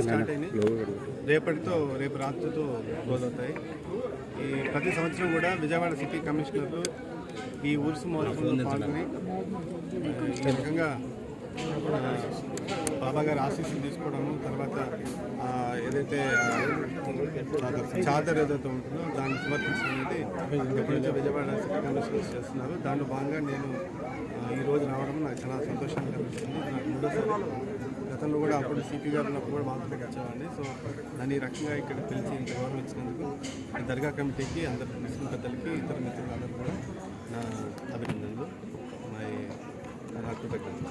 Start అయినాయి. రేపు రాత్రితో close అవుతాయి. ఈ ప్రతి సంవత్సరం కూడా విజయవాడ సిటీ కమిషనర్లు ఈ ఊర్సు మహోత్సవంలో పాల్గొని ఈ రకంగా బాబా గారి ఆశీస్సులు తీసుకోవడము, తర్వాత ఏదైతే చాదర్ ఏదైతే ఉంటుందో దాన్ని సమర్పించడం అనేది విజయవాడ సిటీ కమిషనర్స్ చేస్తున్నారు. దాంట్లో భాగంగా నేను ఈరోజు రావడం నాకు చాలా సంతోషంగా కనిపిస్తుంది. నాకు మూడోసారి. గతంలో కూడా అప్పుడు సిపి గారు ఉన్నప్పుడు కూడా మాత్రమే వచ్చేవాడిని. సో దాన్ని ఈ రకంగా ఇక్కడ పిలిచి ఇంత గౌరవం ఇచ్చినందుకు దర్గా కమిటీకి, అందరి ముస్లిం పెద్దలకి, ఇతర మిత్రులందరూ కూడా నా అభినందనలు, నా కృతజ్ఞతలు.